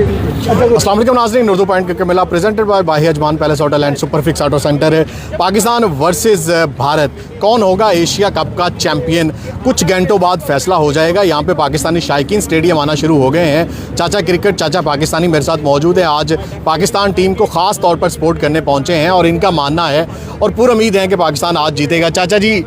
अस्सलाम वालेकुम नाज़रीन, उर्दू पॉइंट के मिला प्रेजेंटेड बाय बाही Ajman palace hotel and Superfix auto centre है। पाकिस्तान वर्सेस भारत, कौन होगा एशिया कप का चैंपियन? कुछ घंटों बाद फैसला हो जाएगा। यहाँ पे पाकिस्तानी शायकीन स्टेडियम आना शुरू हो गए हैं। चाचा क्रिकेट, चाचा पाकिस्तानी मेरे साथ मौजूद है। आज पाकिस्तान टीम को ख़ास तौर पर सपोर्ट करने पहुँचे हैं और इनका मानना है और पूरी उम्मीद है कि पाकिस्तान आज जीतेगा। चाचा जी,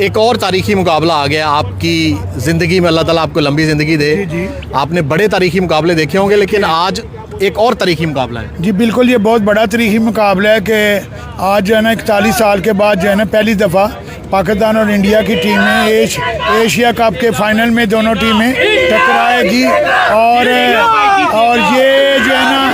एक और तारीखी मुकाबला आ गया आपकी ज़िंदगी में, अल्लाह ताला आपको लंबी ज़िंदगी दे। जी। आपने बड़े तारीखी मुकाबले देखे होंगे, लेकिन आज एक और तारीखी मुकाबला है। जी बिल्कुल, ये बहुत बड़ा तारीखी मुकाबला है कि आज जो है ना 41 साल के बाद जो है ना पहली दफ़ा पाकिस्तान और इंडिया की टीमें एशिया कप के फाइनल में दोनों टीमें टकराएगी और ये जो है ना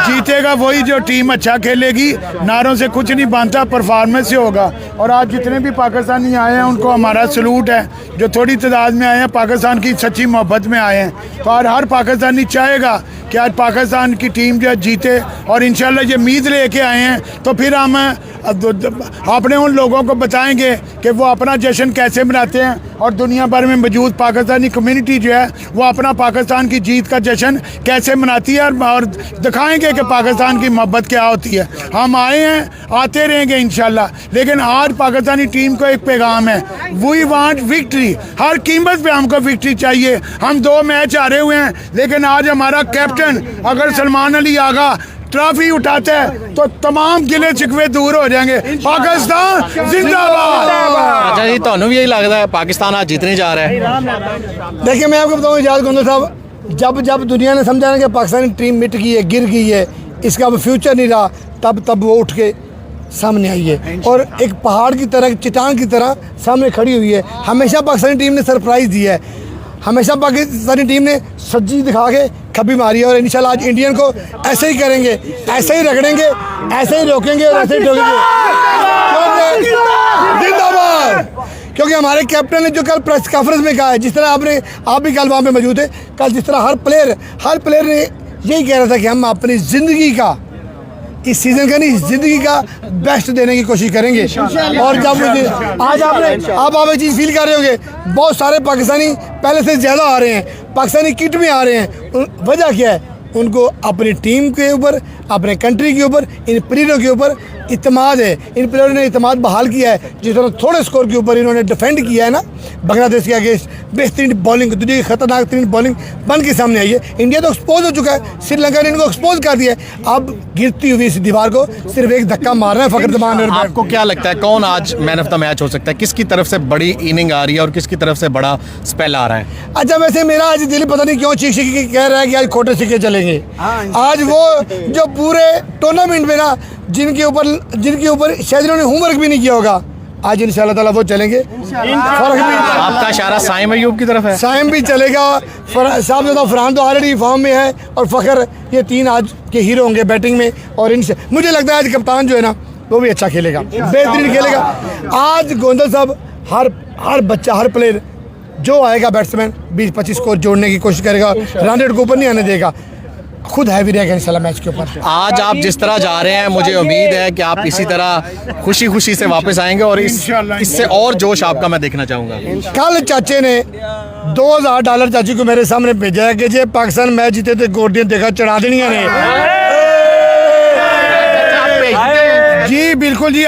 जीतेगा वही जो टीम अच्छा खेलेगी। नारों से कुछ नहीं बनता, परफॉर्मेंस से होगा। और आज जितने भी पाकिस्तानी आए हैं उनको हमारा सलूट है। जो थोड़ी तादाद में आए हैं, पाकिस्तान की सच्ची मोहब्बत में आए हैं, तो हर पाकिस्तानी चाहेगा कि आज पाकिस्तान की टीम जो जीते। और इंशाल्लाह ये उम्मीद लेके आए हैं, तो फिर हम अपने उन लोगों को बताएंगे कि वो अपना जश्न कैसे मनाते हैं और दुनिया भर में मौजूद पाकिस्तानी कम्युनिटी जो है वो अपना पाकिस्तान की जीत का जश्न कैसे मनाती है और दिखाएंगे कि पाकिस्तान की मोहब्बत क्या होती है। हम आए हैं, आते रहेंगे इंशाल्लाह। लेकिन आज पाकिस्तानी टीम को एक पैगाम है, वी वांट विक्ट्री। हर कीमत पे हमको विक्ट्री चाहिए। हम 2 मैच हारे हुए हैं, लेकिन आज हमारा कैप्टन अगर सलमान अली आगा ट्रॉफी उठाता है तो तमाम गिले शिकवे दूर हो जाएंगे। पाकिस्तान जिंदाबाद। अच्छा जी, तो भी यही लगता है पाकिस्तान आज जीतने जा रहा है? देखिए, मैं आपको बताऊँ इजाज़ गोंदल साहब, जब दुनिया ने समझा ना कि पाकिस्तानी टीम मिट गई है, गिर गई है, इसका अब फ्यूचर नहीं रहा, तब वो उठ के सामने आई है और एक पहाड़ की तरह, चट्टान की तरह सामने खड़ी हुई है। हमेशा पाकिस्तानी टीम ने सरप्राइज़ दिया है, हमेशा पाकिस्तानी टीम ने सज्जी दिखा के खबी मारी है। और इंशाल्लाह आज इंडियन को ऐसे ही करेंगे, ऐसे ही रगड़ेंगे, ऐसे ही रोकेंगे और ऐसे ही ठोकेंगे। जिंदाबाद। क्योंकि हमारे कैप्टन ने जो कल प्रेस कॉन्फ्रेंस में कहा है, जिस तरह आप भी कल वहाँ पे मौजूद थे, कल जिस तरह हर प्लेयर ने यही कह रहा था कि हम अपनी ज़िंदगी का, इस सीज़न का नहीं, ज़िंदगी का बेस्ट देने की कोशिश करेंगे। और जब आज आप एक चीज़ फील कर रहे होंगे, बहुत सारे पाकिस्तानी पहले से ज़्यादा आ रहे हैं, पाकिस्तानी किट में आ रहे हैं। वजह क्या है? उनको अपनी टीम के ऊपर, अपने कंट्री के ऊपर, इन प्लेयरों के ऊपर इत्मीनान है। इन प्लेयरों ने इत्मीनान बहाल किया है। जिस तरह थोड़े स्कोर के ऊपर इन्होंने डिफेंड किया है ना बांग्लादेश के अगेंस्ट, बेहतरीन बॉलिंग, दुनिया की खतरनाक तरीन बॉलिंग बन के सामने आई है। इंडिया तो एक्सपोज हो चुका है, श्रीलंका ने इनको एक्सपोज कर दिया है। अब गिरती हुई इस दीवार को सिर्फ एक धक्का मारना है फखरुद्दीन। आपको क्या लगता है कौन आज मैन ऑफ द मैच हो सकता है? किसकी तरफ से बड़ी इनिंग आ रही है और किसकी तरफ से बड़ा स्पेल आ रहा है? अच्छा, वैसे मेरा आज दिल पता नहीं क्यों चीख के कह रहा है कि आज खोटे सिक्के चलेंगे। आज वो जो पूरे टूर्नामेंट में ना जिनके ऊपर शायद इन्होंने होमवर्क भी नहीं किया होगा, आज इंशाल्लाह ताला वो चलेंगे। फर्क भी आपका इशारा साइम अयूब की तरफ है? साइम भी चलेगा, साहब ज़्यादा फरहान तो ऑलरेडी फॉर्म में है और फ़खर, ये 3 आज के हीरो होंगे बैटिंग में। और इनसे मुझे लगता है आज कप्तान जो है ना वो भी अच्छा खेलेगा, बेहतरीन खेलेगा। आज गोंदल साहब हर बच्चा, हर प्लेयर जो आएगा बैट्समैन 20-25 स्कोर जोड़ने की कोशिश करेगा, रन रेट को ऊपर नहीं आने देगा, खुद हैवी रहेगा इंशाल्लाह मैच के ऊपर। आज आप जिस तरह जा रहे हैं, मुझे उम्मीद है कि आप इसी तरह खुशी से वापस आएंगे और इससे और जोश आपका मैं देखना चाहूँगा। कल चाचे ने $2000 चाची को मेरे सामने भेजा है कि जे पाकिस्तान मैच जीते तो गोटियां देखा चढ़ा देनिया ने। जी बिल्कुल जी,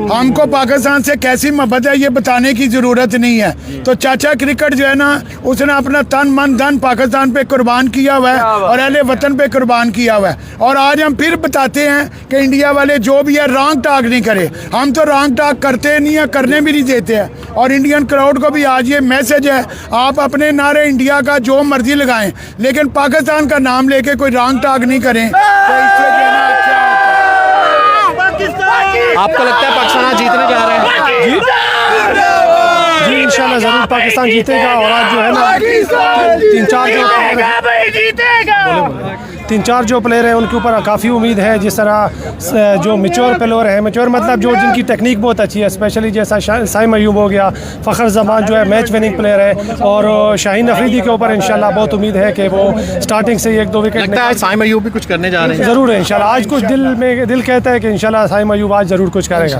हमको पाकिस्तान से कैसी मोहब्बत है ये बताने की ज़रूरत नहीं है। तो चाचा क्रिकेट जो है ना, उसने अपना तन मन धन पाकिस्तान पे कुर्बान किया हुआ है और अहले वतन पे कुर्बान किया हुआ है। और आज हम फिर बताते हैं कि इंडिया वाले जो भी है रॉन्ग टॉक नहीं करे। हम तो रॉन्ग टॉक करते नहीं है, करने भी नहीं देते हैं। और इंडियन क्राउड को भी आज ये मैसेज है, आप अपने नारे इंडिया का जो मर्जी लगाएं, लेकिन पाकिस्तान का नाम लेके कोई रॉन्ग टॉक नहीं करें। तो इससे देना अच्छा। आपको लगता है पाकिस्तान आज जीतने जा रहा है? जी इंशाल्लाह ज़रूर पाकिस्तान जीतेगा। और आज जो है ना 3-4 3-4 जो प्लेयर हैं उनके ऊपर काफ़ी उम्मीद है। जिस तरह जो मैच्योर प्लेयर है, मैच्योर मतलब जो जिनकी टेक्निक बहुत अच्छी है, स्पेशली जैसा साइम अयूब हो गया, फ़खर जमान जो है मैच विनिंग प्लेयर है, और शाहीन अफरीदी के ऊपर इंशाल्लाह बहुत उम्मीद है कि वो स्टार्टिंग से 1-2 विकेट लगता है साइम अयूब भी कुछ करने जा रहे हैं। ज़रूर है इंशाल्लाह। आज कुछ दिल कहता है कि इंशाल्लाह साइम अयूब आज ज़रूर कुछ करेगा।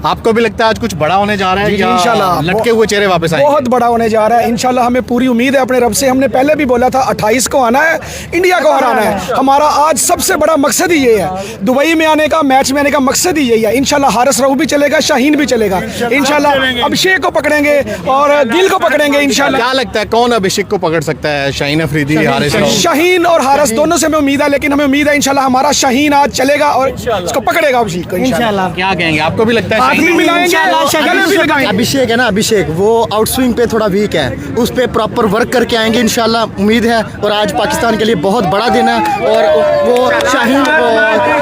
आपको भी लगता है आज कुछ बड़ा होने जा रहा है या इंशाल्लाह लटके हुए चेहरे वापस आएंगे? बहुत बड़ा होने जा रहा है इंशाल्लाह। हमें पूरी उम्मीद है अपने रब से। हमने पहले भी बोला था 28 को आना है, इंडिया को हराना है। हमारा आज सबसे बड़ा मकसद ही ये है। दुबई में आने का, मैच में आने का मकसद ही यही है। इंशाल्लाह हारिस रऊफ भी चलेगा, शाहीन भी चलेगा इंशाल्लाह। अभिषेक को पकड़ेंगे और गिल को पकड़ेंगे इंशाल्लाह। क्या लगता है कौन अभिषेक को पकड़ सकता है? शाहीन अफरीदी, हारिस रऊफ? शाहीन और हारिस दोनों से हमें उम्मीद है, लेकिन हमें उम्मीद है इंशाल्लाह हमारा शाहीन आज चलेगा और उसको पकड़ेगा अभिषेक को इंशाल्लाह। क्या कहेंगे, आपको भी लगता है हाथ भी शाहीन? मिलाएंगे, गले भी लगाएंगे। अभिषेक है ना, अभिषेक वो आउट स्विंग पे थोड़ा वीक है, उस पे प्रॉपर वर्क करके आएंगे इंशाल्लाह, उम्मीद है। और आज पाकिस्तान के लिए बहुत बड़ा दिन है। और वो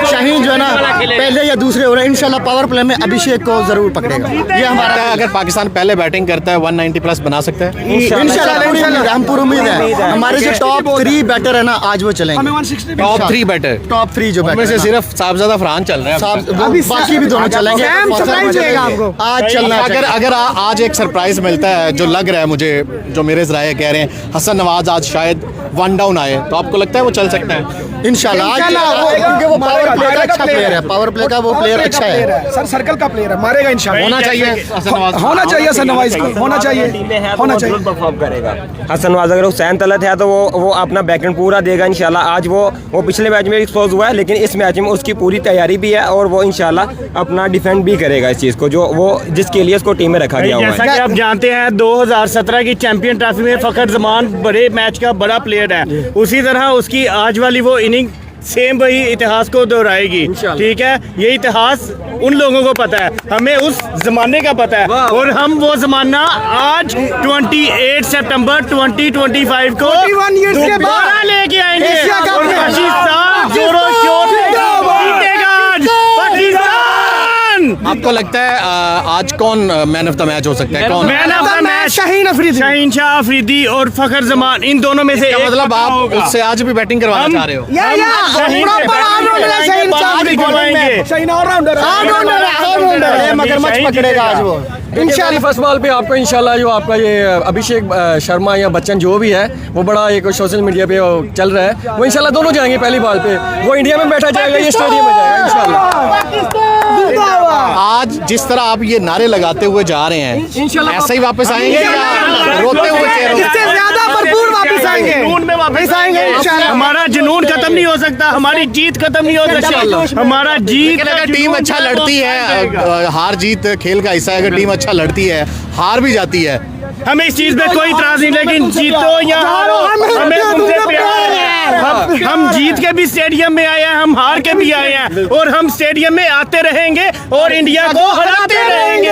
शाहीन जो है ना पहले या दूसरे हो रहे हैं, इंशाल्लाह पावर प्ले में अभिषेक को जरूर पकड़ेगा। ये हमारा लगता है अगर पाकिस्तान पहले बैटिंग करता है 190 प्लस बना सकता है इंशाल्लाह। हम पूरी उम्मीद है। हमारे जो टॉप 3 बैटर है ना आज वो चलेंगे। टॉप 3 बैटर, टॉप 3 जो उनमें से सिर्फ साहबजादा फरहान चल रहे हैं। बाकी भी दोनों चलेंगे। आज चलना अगर आज एक सरप्राइज मिलता है, जो लग रहा है मुझे, जो मेरे ज़राए कह रहे हैं हसन नवाज आज शायद 1 डाउन आए, तो आपको लगता है वो चल सकता है? इंशाल्लाह। क्योंकि वो पावर प्ले का अच्छा प्लेयर है, पावर प्ले का वो प्लेयर अच्छा है, सर सर्कल का प्लेयर है, मारेगा इंशाल्लाह। होना चाहिए हसन नवाज, होना चाहिए हसन नवाज को, होना चाहिए, होना चाहिए। परफॉर्म करेगा हसन नवाज। अगर हुसैन तलत है तो वो अपना बैकएंड पूरा देगा इंशाल्लाह। आज वो पिछले मैच में एक्सपोज हुआ है, लेकिन इस मैच में उसकी पूरी तैयारी भी है और वो इंशाल्लाह अपना डिफेंड भी करेगा इस चीज़ को, जो वो जिसके लिए उसको टीम में रखा गया हुआ है। जैसा कि आप जानते हैं 2017 की चैंपियन ट्रॉफी में फ़खर जमान बड़े मैच का बड़ा प्लेयर है, उसी तरह उसकी आज वाली वो इनिंग सेम वही इतिहास को दोहराएगी। ठीक है, ये इतिहास उन लोगों को पता है, हमें उस जमाने का पता है, और हम वो जमाना आज 28 सितंबर 2025 को दोबारा लेके आएंगे और पाकिस्तान जोरों शोर से जीतेगा आज पाकिस्तान। आपको लगता है आज कौन मैन ऑफ द मैच हो सकता है? कौन man of the match? Shaheen Afridi, Shaheen Shah Afridi और फ़खर जमान, इन दोनों में से एक मतलब पक्का आप होगा। उससे आज भी बैटिंग करवाना चाह रहे हो? मगरमच्छ पकड़ेगा आज वो इंशाल्लाह। फर्स्ट बॉल पे आपको इंशाल्लाह जो आपका ये अभिषेक शर्मा या बच्चन जो भी है, वो बड़ा एक सोशल मीडिया पे चल रहा है, वो इंशाल्लाह दोनों जाएंगे पहली बॉल पे। वो इंडिया में बैठा जाएगा, ये स्टेडियम में जाएगा इंशाल्लाह। आज जिस तरह आप ये नारे लगाते हुए जा रहे हैं, ऐसे ही वापस आएंगे या रोते हुए चेहरों? भरपूर वापस आएंगे, जुनून में वापस आएंगे इंशाल्लाह। हमारा जुनून खत्म नहीं हो सकता, हमारी जीत खत्म नहीं हो सकती। हमारा जीत, अगर टीम अच्छा लड़ती है, हार जीत खेल का हिस्सा है, अगर टीम अच्छा लड़ती है, हार भी जाती है, हमें इस चीज पे कोई इतराज नहीं, लेकिन जीतो या हारो हमें तुमसे प्यार है। हम जीत के भी स्टेडियम में आए हैं, हम हार के भी आए हैं, और हम स्टेडियम में आते रहेंगे और इंडिया को हराते रहेंगे।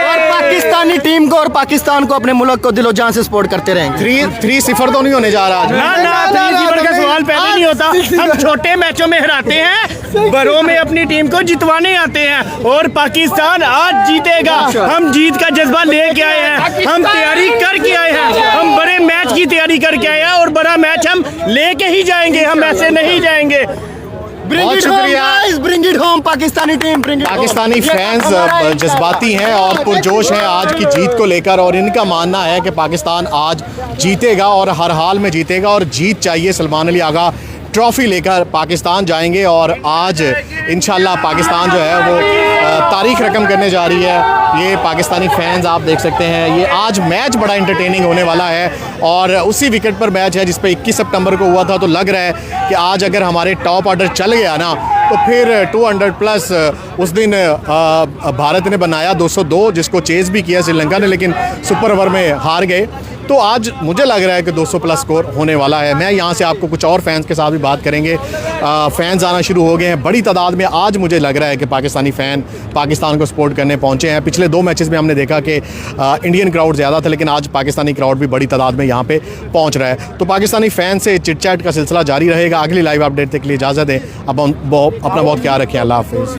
और पाकिस्तानी टीम को और पाकिस्तान को, अपने मुल्क को दिलो जान से सपोर्ट करते रहेंगे। 3-0 तो नहीं होने जा रहा आज? ना 3-0 का सवाल पहले नहीं होता। हम छोटे मैचों में हराते हैं, बड़ों में अपनी टीम को जितवाने आते हैं, और पाकिस्तान आज जीतेगा। हम जीत का जज्बा लेके आए हैं, हम तैयारी करके आए हैं, हम बड़े मैच की तैयारी करके आए हैं, और बड़ा मैच हम लेके ही जाएंगे, हम ऐसे नहीं जाएंगे। बहुत शुक्रिया। Bring it home Pakistani team, bring it home. Pakistani fans जज्बाती हैं और पुरजोश हैं आज की जीत को लेकर, और इनका मानना है कि पाकिस्तान आज जीतेगा और हर हाल में जीतेगा, और जीत चाहिए। सलमान अली आगा ट्रॉफी लेकर पाकिस्तान जाएंगे, और आज इंशाल्लाह पाकिस्तान जो है वो तारीख रकम करने जा रही है। ये पाकिस्तानी फैंस आप देख सकते हैं, ये आज मैच बड़ा इंटरटेनिंग होने वाला है, और उसी विकेट पर मैच है जिस पे 21 सितंबर को हुआ था। तो लग रहा है कि आज अगर हमारे टॉप ऑर्डर चल गया ना, तो फिर 200 प्लस उस दिन भारत ने बनाया 202, जिसको चेज भी किया श्रीलंका ने, लेकिन सुपर ओवर में हार गए। तो आज मुझे लग रहा है कि 200 प्लस स्कोर होने वाला है। मैं यहाँ से आपको कुछ और फैंस के साथ भी बात करेंगे। फैंस आना शुरू हो गए हैं बड़ी तादाद में। आज मुझे लग रहा है कि पाकिस्तानी फ़ैन पाकिस्तान को सपोर्ट करने पहुँचे हैं। पिछले 2 मैचेस में हमने देखा कि इंडियन क्राउड ज़्यादा था, लेकिन आज पाकिस्तानी क्राउड भी बड़ी तादाद में यहाँ पे पहुँच रहा है। तो पाकिस्तानी फ़ैन से चिट चैट का सिलसिला जारी रहेगा। अगली लाइव अपडेट तक के लिए इजाज़त दें। अब अपना बहुत ख्याल रखें। अल्लाह हाफ़िज़।